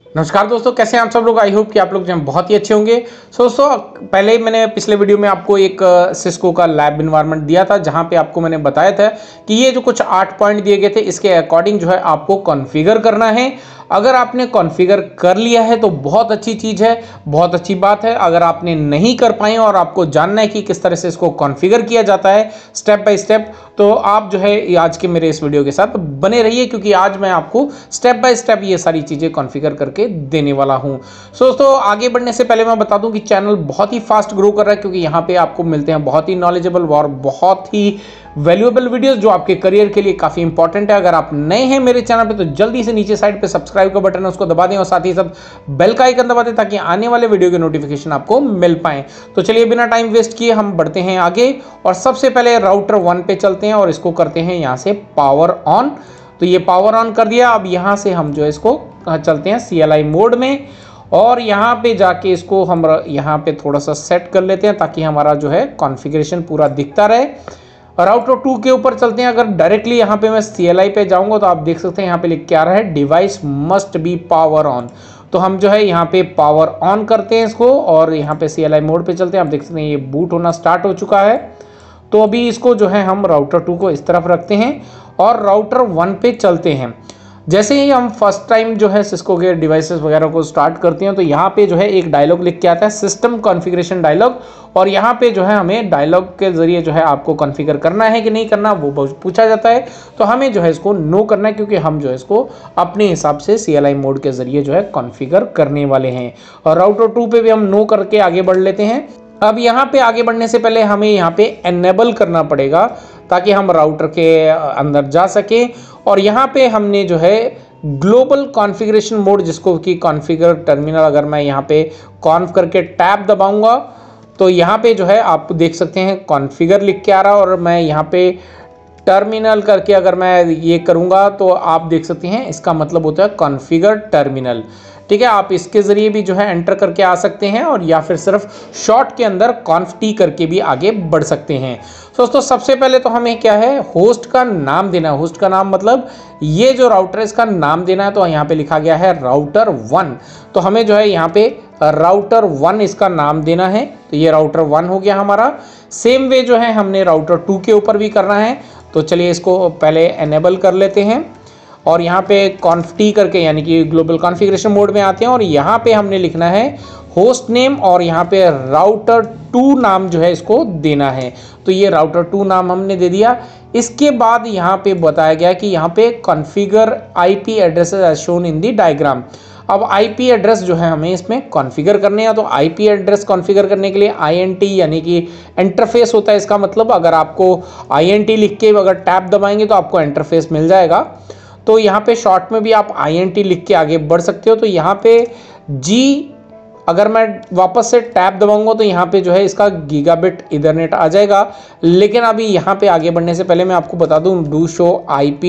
नमस्कार दोस्तों, कैसे हैं आप सब लोग। आई होप कि आप लोग जो हैं बहुत ही अच्छे होंगे। दोस्तों पहले ही मैंने पिछले वीडियो में आपको एक सिस्को का लैब इन्वायरमेंट दिया था, जहां पे आपको मैंने बताया था कि ये जो कुछ 8 पॉइंट दिए गए थे, इसके अकॉर्डिंग जो है आपको कॉन्फ़िगर करना है। अगर आपने कॉन्फ़िगर कर लिया है तो बहुत अच्छी चीज़ है, बहुत अच्छी बात है। अगर आपने नहीं कर पाए और आपको जानना है कि किस तरह से इसको कॉन्फ़िगर किया जाता है स्टेप बाय स्टेप, तो आप जो है आज के मेरे इस वीडियो के साथ बने रहिए, क्योंकि आज मैं आपको स्टेप बाय स्टेप ये सारी चीज़ें कॉन्फ़िगर करके देने वाला हूं। दोस्तों आगे बढ़ने से पहले मैं बता दूं कि चैनल बहुत ही फास्ट ग्रो कर रहा है, क्योंकि यहाँ पे आपको मिलते हैं बहुत ही नॉलेजेबल और बहुत ही वैल्यूएबल वीडियोस जो आपके करियर के लिए काफी इंपॉर्टेंट है। अगर आप नए हैं मेरे चैनल पे तो जल्दी से नीचे साइड पे सब्सक्राइब का बटन है उसको दबा दें और साथ ही सब बेल का आइकन दबा दें, ताकि आने वाले वीडियो के नोटिफिकेशन आपको मिल पाए। तो चलिए बिना टाइम वेस्ट किए हम बढ़ते हैं आगे, और सबसे पहले राउटर 1 पे चलते हैं और इसको करते हैं यहाँ से पावर ऑन। तो ये पावर ऑन कर दिया। अब यहाँ से हम जो है इसको चलते हैं CLI मोड में, और यहाँ पे जाके इसको हम यहाँ पे थोड़ा सा सेट कर लेते हैं ताकि हमारा जो है कॉन्फ़िगरेशन पूरा दिखता रहे। राउटर 2 के ऊपर चलते हैं। अगर डायरेक्टली यहाँ पे मैं CLI पे जाऊँगा तो आप देख सकते हैं यहाँ पे लिख के आ रहा है device must be power on. तो हम जो है यहाँ पे पावर ऑन करते हैं इसको, और यहाँ पे CLI मोड पे चलते हैं। आप देख सकते हैं ये बूट होना स्टार्ट हो चुका है। तो अभी इसको जो है हम राउटर 2 को इस तरफ रखते हैं और राउटर 1 पे चलते हैं। जैसे ही हम फर्स्ट टाइम जो है सिस्को के डिवाइसेस वगैरह को स्टार्ट करते हैं तो यहाँ पे जो है एक डायलॉग लिख के आता है, सिस्टम कॉन्फ़िगरेशन डायलॉग। और यहाँ पे जो है हमें डायलॉग के जरिए जो है आपको कॉन्फ़िगर करना है कि नहीं करना वो पूछा जाता है। तो हमें जो है इसको नो करना है, क्योंकि हम जो है इसको अपने हिसाब से CLI मोड के जरिए जो है कॉन्फ़िगर करने वाले हैं। और राउटर 2 पे भी हम नो करके आगे बढ़ लेते हैं। अब यहाँ पे आगे बढ़ने से पहले हमें यहाँ पे एनेबल करना पड़ेगा ताकि हम राउटर के अंदर जा सके। और यहाँ पे हमने जो है ग्लोबल कॉन्फ़िगरेशन मोड, जिसको कि कॉन्फ़िगर टर्मिनल, अगर मैं यहाँ पे कॉन्फ करके टैब दबाऊंगा तो यहाँ पे जो है आप देख सकते हैं कॉन्फ़िगर लिख के आ रहा है। और मैं यहाँ पे टर्मिनल करके अगर मैं ये करूँगा तो आप देख सकते हैं इसका मतलब होता है कॉन्फ़िगर टर्मिनल। ठीक है, आप इसके ज़रिए भी जो है एंटर करके आ सकते हैं, और या फिर सिर्फ शॉर्ट के अंदर कॉन्फ टी करके भी आगे बढ़ सकते हैं। दोस्तों सबसे पहले तो हमें क्या है, होस्ट का नाम देना है। होस्ट का नाम मतलब ये जो राउटर है इसका नाम देना है। तो यहाँ पे लिखा गया है राउटर 1, तो हमें जो है यहाँ पे राउटर 1 इसका नाम देना है। तो ये राउटर 1 हो गया हमारा। सेम वे जो है हमने राउटर 2 के ऊपर भी करना है। तो चलिए इसको पहले एनेबल कर लेते हैं, और यहाँ पे कॉन्फ टी करके यानी कि ग्लोबल कॉन्फ़िगरेशन मोड में आते हैं। और यहाँ पे हमने लिखना है होस्ट नेम, और यहाँ पे राउटर 2 नाम जो है इसको देना है। तो ये राउटर 2 नाम हमने दे दिया। इसके बाद यहाँ पे बताया गया कि यहाँ पे configure IP addresses as shown in the diagram. अब IP एड्रेस जो है हमें इसमें कॉन्फ़िगर करने हैं। तो IP एड्रेस कॉन्फ़िगर करने के लिए INT यानी कि इंटरफेस होता है, इसका मतलब अगर आपको INT लिख के अगर टैब दबाएंगे तो आपको इंटरफेस मिल जाएगा। तो यहाँ पे शॉर्ट में भी आप INT लिख के आगे बढ़ सकते हो। तो यहाँ पे G, अगर मैं वापस से टैब दबाऊंगा तो यहाँ पे जो है इसका गीगाबिट ईथरनेट आ जाएगा। लेकिन अभी यहाँ पे आगे बढ़ने से पहले मैं आपको बता दूं, do show IP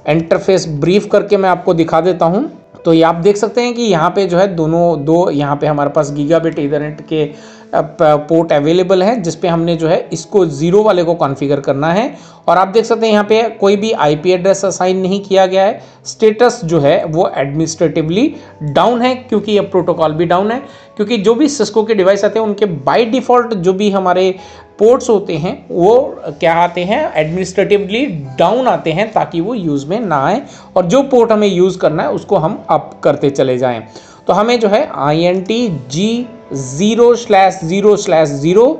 interface brief करके मैं आपको दिखा देता हूँ। तो ये आप देख सकते हैं कि यहाँ पे जो है दो यहाँ पे हमारे पास गीगाबिट ईथरनेट के पोर्ट अवेलेबल है, जिसपे हमने जो है इसको 0 वाले को कॉन्फ़िगर करना है। और आप देख सकते हैं यहाँ पे कोई भी IP एड्रेस असाइन नहीं किया गया है। स्टेटस जो है वो एडमिनिस्ट्रेटिवली डाउन है, क्योंकि ये प्रोटोकॉल भी डाउन है, क्योंकि जो भी सिस्को के डिवाइस आते हैं उनके बाय डिफ़ॉल्ट जो भी हमारे पोर्ट्स होते हैं वो क्या आते हैं, एडमिनिस्ट्रेटिवली डाउन आते हैं, ताकि वो यूज़ में ना आए, और जो पोर्ट हमें यूज़ करना है उसको हम अप करते चले जाएं। तो हमें जो है INT G0/0/0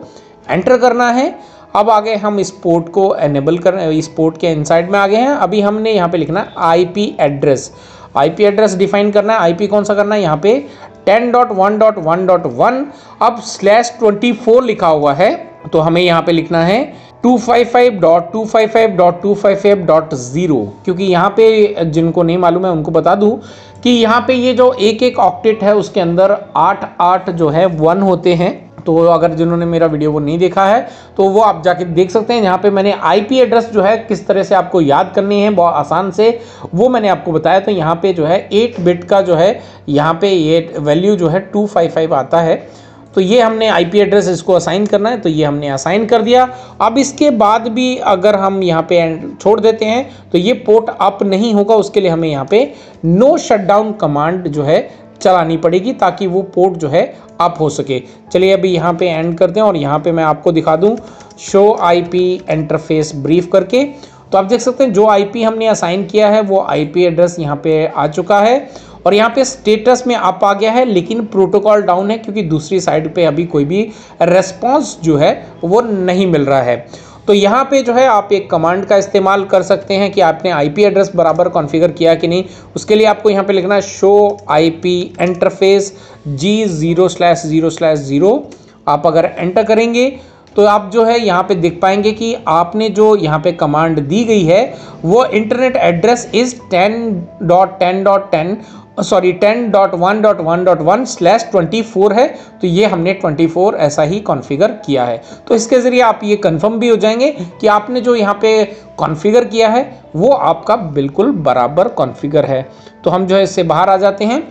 एंटर करना है। अब आगे हम इस पोर्ट को एनेबल कर, इस पोर्ट के इनसाइड में आगे हैं। अभी हमने यहाँ पे लिखना है IP address. IP address define करना है। IP कौन सा करना है, यहाँ पे 10.1.1.1। अब /24 लिखा हुआ है, तो हमें यहाँ पे लिखना है 255.255.255.0, क्योंकि यहाँ पे जिनको नहीं मालूम है उनको बता दूं कि यहाँ पे ये जो एक ऑक्टेट है उसके अंदर 8 जो है 1 होते हैं। तो अगर जिन्होंने मेरा वीडियो वो नहीं देखा है तो वो आप जाके देख सकते हैं। यहाँ पे मैंने IP एड्रेस जो है किस तरह से आपको याद करनी है बहुत आसान से, वो मैंने आपको बताया। तो यहाँ पे जो है 8 बिट का जो है यहाँ पे ये वैल्यू जो है 255 आता है। तो ये हमने IP एड्रेस इसको असाइन करना है, तो ये हमने असाइन कर दिया। अब इसके बाद भी अगर हम यहाँ पे छोड़ देते हैं तो ये पोर्ट अप नहीं होगा। उसके लिए हमें यहाँ पे नो शटडाउन कमांड जो है चलानी पड़ेगी ताकि वो पोर्ट जो है अप हो सके। चलिए अभी यहाँ पे एंड करते हैं और यहाँ पे मैं आपको दिखा दूँ शो IP इंटरफेस ब्रीफ करके। तो आप देख सकते हैं जो IP हमने असाइन किया है वो IP एड्रेस यहाँ पे आ चुका है और यहाँ पे स्टेटस में अप आ गया है, लेकिन प्रोटोकॉल डाउन है क्योंकि दूसरी साइड पे अभी कोई भी रेस्पॉन्स जो है वो नहीं मिल रहा है। तो यहाँ पे जो है आप एक कमांड का इस्तेमाल कर सकते हैं कि आपने IP एड्रेस बराबर कॉन्फ़िगर किया कि नहीं। उसके लिए आपको यहाँ पे लिखना है शो IP इंटरफेस G0/0/0। आप अगर एंटर करेंगे तो आप जो है यहाँ पे देख पाएंगे कि आपने जो यहाँ पे कमांड दी गई है वो इंटरनेट एड्रेस इज 10.1.1.1/24 है। तो ये हमने 24 ऐसा ही कॉन्फ़िगर किया है। तो इसके ज़रिए आप ये कंफर्म भी हो जाएंगे कि आपने जो यहाँ पे कॉन्फ़िगर किया है वो आपका बिल्कुल बराबर कॉन्फ़िगर है। तो हम जो है इससे बाहर आ जाते हैं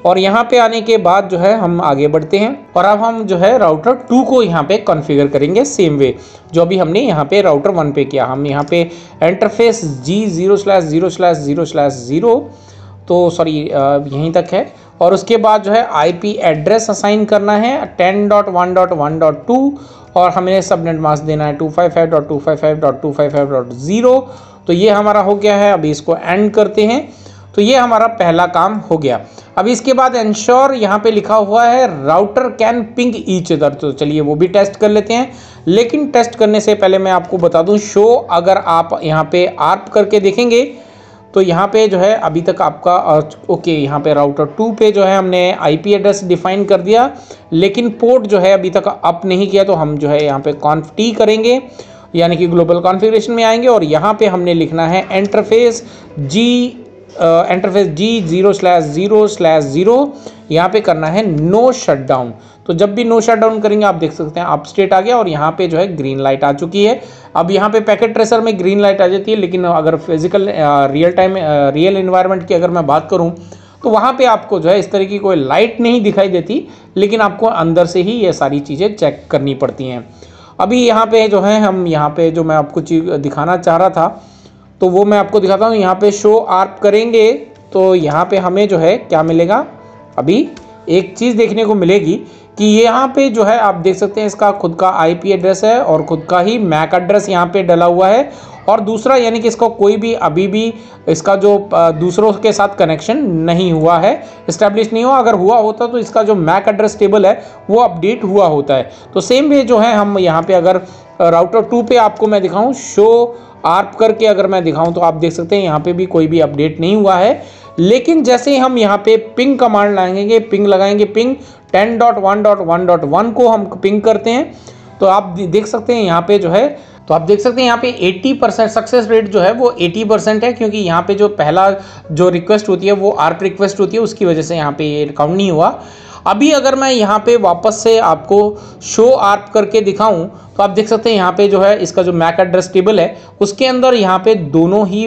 और यहाँ पे आने के बाद जो है हम आगे बढ़ते हैं और अब हम जो है राउटर 2 को यहाँ पे कॉन्फ़िगर करेंगे सेम वे जो अभी हमने यहाँ पे राउटर 1 पे किया। हम यहाँ पे इंटरफेस G0/0/0/0 तो सॉरी यहीं तक है और उसके बाद जो है IP एड्रेस असाइन करना है 10.1.1.2 और हमें सबनेट मास्क देना है 255.255.255.0। तो ये हमारा हो गया है। अभी इसको एंड करते हैं। तो ये हमारा पहला काम हो गया। अब इसके बाद एंश्योर यहाँ पे लिखा हुआ है router can ping each other. तो चलिए वो भी टेस्ट कर लेते हैं, लेकिन टेस्ट करने से पहले मैं आपको बता दूं शो अगर आप यहाँ पे आर्प करके देखेंगे तो यहाँ पे जो है अभी तक आपका ओके यहाँ पे राउटर 2 पे जो है हमने IP एड्रेस डिफाइन कर दिया, लेकिन पोर्ट जो है अभी तक अप नहीं किया। तो हम जो है यहाँ पे conft करेंगे यानी कि ग्लोबल कॉन्फ़िगरेशन में आएंगे और यहाँ पे हमने लिखना है इंटरफेस G0/0/0 यहाँ पे करना है नो शटडाउन। तो जब भी नो शटडाउन करेंगे आप देख सकते हैं अप स्टेट आ गया और यहाँ पे जो है ग्रीन लाइट आ चुकी है। अब यहाँ पे पैकेट ट्रेसर में ग्रीन लाइट आ जाती है, लेकिन अगर फिजिकल रियल एनवायरनमेंट की अगर मैं बात करूँ तो वहाँ पे आपको जो है इस तरह की कोई लाइट नहीं दिखाई देती, लेकिन आपको अंदर से ही ये सारी चीज़ें चेक करनी पड़ती हैं। अभी यहाँ पे जो है हम यहाँ पे जो मैं आपको चीज़ दिखाना चाह रहा था तो वो मैं आपको दिखाता हूँ। यहाँ पे शो आर्प करेंगे तो यहाँ पे हमें जो है क्या मिलेगा, अभी एक चीज़ देखने को मिलेगी कि यहाँ पे जो है आप देख सकते हैं इसका खुद का IP एड्रेस है और खुद का ही मैक एड्रेस यहाँ पे डला हुआ है और दूसरा यानी कि इसका कोई भी अभी भी इसका जो दूसरों के साथ कनेक्शन नहीं हुआ है, इस्टेब्लिश नहीं हुआ। अगर हुआ होता तो इसका जो मैक एड्रेस टेबल है वो अपडेट हुआ होता है। तो सेम वे जो है हम यहाँ पे अगर राउटर 2 पे आपको मैं दिखाऊँ शो आर्प करके अगर मैं दिखाऊं तो आप देख सकते हैं यहाँ पे भी कोई भी अपडेट नहीं हुआ है, लेकिन जैसे ही हम यहाँ पे पिंग कमांड लगाएंगे पिंग 10.1.1.1 को हम पिंग करते हैं तो आप देख सकते हैं यहाँ पे जो है तो आप देख सकते हैं यहाँ पे 80% सक्सेस रेट जो है वो 80% है, क्योंकि यहाँ पे जो पहला जो रिक्वेस्ट होती है वो आर्प रिक्वेस्ट होती है, उसकी वजह से यहाँ पे ये काउंट नहीं हुआ। अभी अगर मैं यहाँ पे वापस से आपको शो आर्प करके दिखाऊं तो आप देख सकते हैं यहाँ पे जो है इसका जो मैक एड्रेस टेबल है उसके अंदर यहाँ पे दोनों ही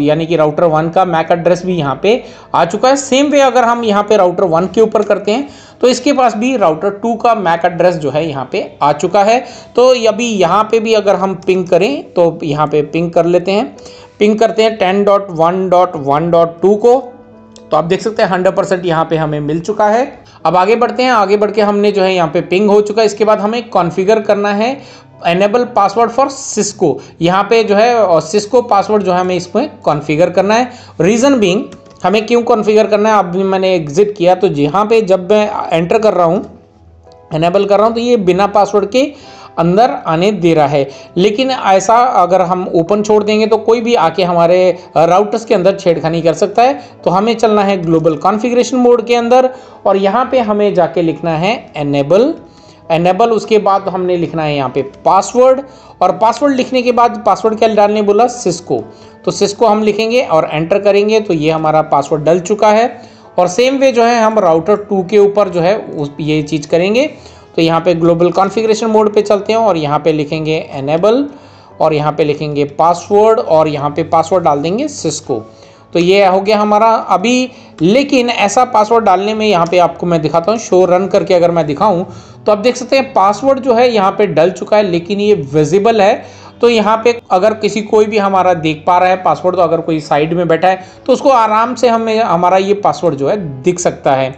यानी कि राउटर 1 का मैक एड्रेस भी यहाँ पे आ चुका है। सेम वे अगर हम यहाँ पे राउटर 1 के ऊपर करते हैं तो इसके पास भी राउटर 2 का मैक एड्रेस जो है यहाँ पे आ चुका है। तो अभी यहाँ पे भी अगर हम पिंग करें तो यहाँ पे पिंग कर लेते हैं, पिंग करते हैं 10.1.1.2 को तो आप देख सकते हैं 100% यहाँ पे हमें मिल चुका है। अब आगे बढ़ते हैं, आगे बढ़ के हमने जो है यहाँ पे पिंग हो चुका है। इसके बाद हमें कॉन्फ़िगर करना है एनेबल पासवर्ड फॉर सिस्को। यहाँ पे जो है सिस्को पासवर्ड जो है हमें इसमें कॉन्फ़िगर करना है। रीज़न बीइंग हमें क्यों कॉन्फ़िगर करना है, अभी मैंने एग्जिट किया तो यहाँ पे जब मैं एंटर कर रहा हूँ एनेबल कर रहा हूँ तो ये बिना पासवर्ड के अंदर आने दे रहा है, लेकिन ऐसा अगर हम ओपन छोड़ देंगे तो कोई भी आके हमारे राउटर्स के अंदर छेड़खानी कर सकता है। तो हमें चलना है ग्लोबल कॉन्फ़िगरेशन मोड के अंदर और यहाँ पे हमें जाके लिखना है एनेबल। उसके बाद हमने लिखना है यहाँ पे पासवर्ड और पासवर्ड लिखने के बाद पासवर्ड क्या डालने बोला सिस्को, तो सिस्को हम लिखेंगे और एंटर करेंगे तो ये हमारा पासवर्ड डल चुका है। और सेम वे जो है हम राउटर 2 के ऊपर जो है ये चीज़ करेंगे। तो यहाँ पे ग्लोबल कॉन्फ़िगरेशन मोड पे चलते हैं और यहाँ पे लिखेंगे एनेबल और यहाँ पे लिखेंगे पासवर्ड और यहाँ पे पासवर्ड डाल देंगे सिस्को। तो ये हो गया हमारा अभी, लेकिन ऐसा पासवर्ड डालने में यहाँ पे आपको मैं दिखाता हूँ, शो रन करके अगर मैं दिखाऊँ तो आप देख सकते हैं पासवर्ड जो है यहाँ पे डल चुका है, लेकिन ये विजिबल है तो यहाँ पे अगर किसी कोई भी हमारा देख पा रहा है पासवर्ड, तो अगर कोई साइड में बैठा है तो उसको आराम से हमें हमारा ये पासवर्ड जो है दिख सकता है।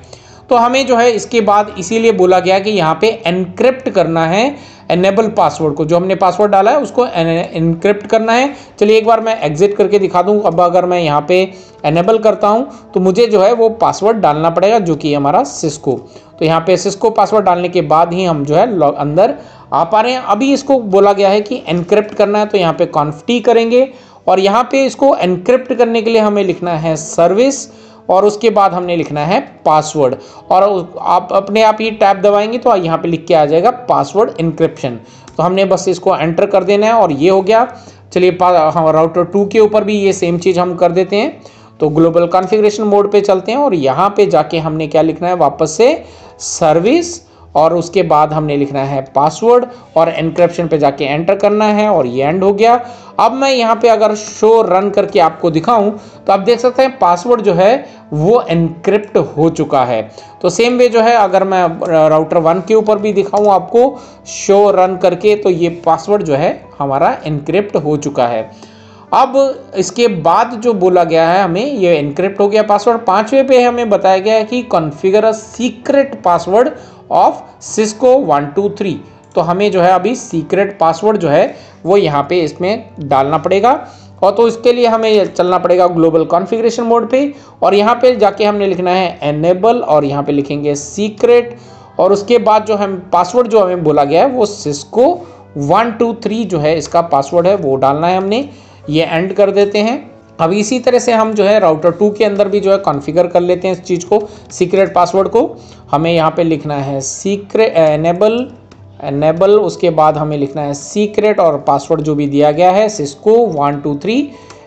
तो हमें जो है इसके बाद इसीलिए बोला गया कि यहाँ पे एनक्रिप्ट करना है एनेबल पासवर्ड को, जो हमने पासवर्ड डाला है उसको एनक्रिप्ट करना है। चलिए एक बार मैं एग्जिट करके दिखा दूँ। अब अगर मैं यहाँ पे एनेबल करता हूँ तो मुझे जो है वो पासवर्ड डालना पड़ेगा, जो कि हमारा सिस्को। तो यहाँ पे सिस्को पासवर्ड डालने के बाद ही हम जो है अंदर आ पा रहे हैं। अभी इसको बोला गया है कि एनक्रिप्ट करना है, तो यहाँ पे कॉन्फ करेंगे और यहाँ पे इसको एनक्रिप्ट करने के लिए हमें लिखना है सर्विस और उसके बाद हमने लिखना है पासवर्ड, और आप अपने आप ही टैब दबाएंगे तो यहाँ पे लिख के आ जाएगा पासवर्ड इनक्रिप्शन। तो हमने बस इसको एंटर कर देना है और ये हो गया। चलिए राउटर 2 के ऊपर भी ये सेम चीज़ हम कर देते हैं। तो ग्लोबल कॉन्फ़िगरेशन मोड पे चलते हैं और यहाँ पे जाके हमने क्या लिखना है, वापस से सर्विस और उसके बाद हमने लिखना है पासवर्ड और एनक्रिप्शन पे जाके एंटर करना है और ये एंड हो गया। अब मैं यहाँ पे अगर शो रन करके आपको दिखाऊं तो आप देख सकते हैं पासवर्ड जो है वो एनक्रिप्ट हो चुका है। तो सेम वे जो है अगर मैं राउटर 1 के ऊपर भी दिखाऊं आपको शो रन करके, तो ये पासवर्ड जो है हमारा एनक्रिप्ट हो चुका है। अब इसके बाद जो बोला गया है हमें, ये एनक्रिप्ट हो गया पासवर्ड। 5वें पे हमें बताया गया है कि configure a secret password of Cisco 123। तो हमें जो है अभी सीक्रेट पासवर्ड जो है वो यहाँ पे इसमें डालना पड़ेगा, और तो इसके लिए हमें चलना पड़ेगा ग्लोबल कॉन्फ़िगरेशन मोड पे और यहाँ पे जाके हमने लिखना है एनेबल और यहाँ पे लिखेंगे सीक्रेट, और उसके बाद जो हम पासवर्ड जो हमें बोला गया है वो सिस्को 123 जो है इसका पासवर्ड है वो डालना है हमने। ये एंड कर देते हैं। अब इसी तरह से हम जो है राउटर 2 के अंदर भी जो है कॉन्फ़िगर कर लेते हैं इस चीज़ को, सीक्रेट पासवर्ड को। हमें यहाँ पे लिखना है सीक्रेट एनेबल, उसके बाद हमें लिखना है सीक्रेट और पासवर्ड जो भी दिया गया है सिस्को 123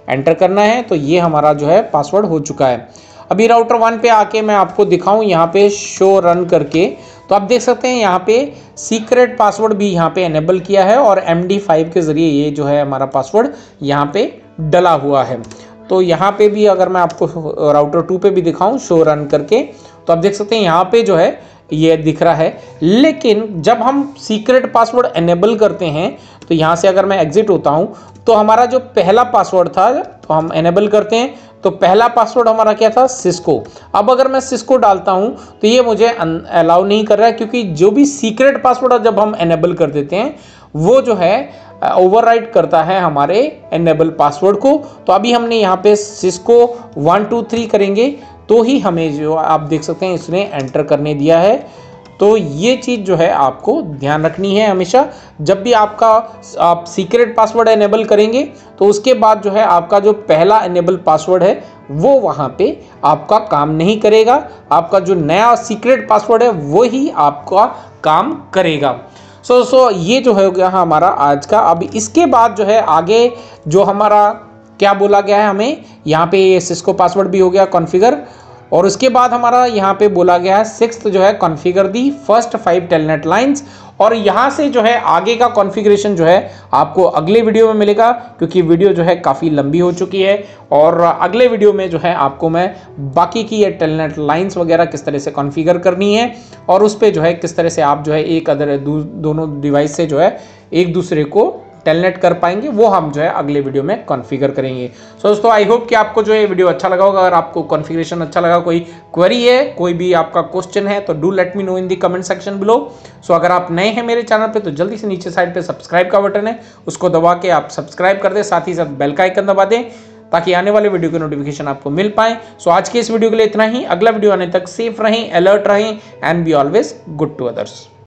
एंटर करना है। तो ये हमारा जो है पासवर्ड हो चुका है। अभी राउटर 1 पे आके मैं आपको दिखाऊं यहाँ पे शो रन करके, तो आप देख सकते हैं यहाँ पे सीक्रेट पासवर्ड भी यहाँ पे एनेबल किया है और MD5 के ज़रिए ये जो है हमारा पासवर्ड यहाँ पे डला हुआ है। तो यहाँ पे भी अगर मैं आपको राउटर 2 पे भी दिखाऊं शो रन करके, तो आप देख सकते हैं यहाँ पे जो है ये दिख रहा है। लेकिन जब हम सीक्रेट पासवर्ड एनेबल करते हैं तो यहाँ से अगर मैं एग्जिट होता हूँ तो हमारा जो पहला पासवर्ड था, तो हम एनेबल करते हैं तो पहला पासवर्ड हमारा क्या था, सिस्को। अब अगर मैं सिस्को डालता हूँ तो ये मुझे अलाउ नहीं कर रहा है, क्योंकि जो भी सीक्रेट पासवर्ड जब हम एनेबल कर देते हैं वो जो है ओवरराइट करता है हमारे एनेबल पासवर्ड को। तो अभी हमने यहाँ पे सिस्को 123 करेंगे तो ही हमें जो आप देख सकते हैं इसने एंटर करने दिया है। तो ये चीज़ जो है आपको ध्यान रखनी है हमेशा, जब भी आप सीक्रेट पासवर्ड एनेबल करेंगे तो उसके बाद जो है आपका जो पहला एनेबल पासवर्ड है वो वहाँ पे आपका काम नहीं करेगा। आपका जो नया सीक्रेट पासवर्ड है वो ही आपका काम करेगा। सो ये जो है हमारा आज का। अब इसके बाद जो है आगे जो हमारा क्या बोला गया है हमें, यहाँ पे ये सिस्को पासवर्ड भी हो गया कॉन्फ़िगर, और उसके बाद हमारा यहाँ पे बोला गया है 6th जो है configure the first 5 telnet lines. और यहाँ से जो है आगे का कॉन्फ़िगरेशन जो है आपको अगले वीडियो में मिलेगा, क्योंकि वीडियो जो है काफ़ी लंबी हो चुकी है। और अगले वीडियो में जो है आपको मैं बाकी की ये टेलनेट लाइंस वगैरह किस तरह से कॉन्फ़िगर करनी है और उस पर जो है किस तरह से आप जो है एक दोनों डिवाइस से जो है एक दूसरे को टेलनेट कर पाएंगे, वो हम जो है अगले वीडियो में कॉन्फ़िगर करेंगे। सो दोस्तों आई होप कि आपको जो ये वीडियो अच्छा लगा होगा। अगर आपको कॉन्फ़िगरेशन अच्छा लगा, कोई क्वेरी है, कोई भी आपका क्वेश्चन है, तो do let me know in the comment section below. So अगर आप नए हैं मेरे चैनल पे तो जल्दी से नीचे साइड पे सब्सक्राइब का बटन है, उसको दबा के आप सब्सक्राइब कर दें, साथ ही साथ बेल का आइकन दबा दें ताकि आने वाले वीडियो के नोटिफिकेशन आपको मिल पाए। सो आज के इस वीडियो के लिए इतना ही। अगला वीडियो आने तक सेफ रहें, अलर्ट रहें and be always good to others.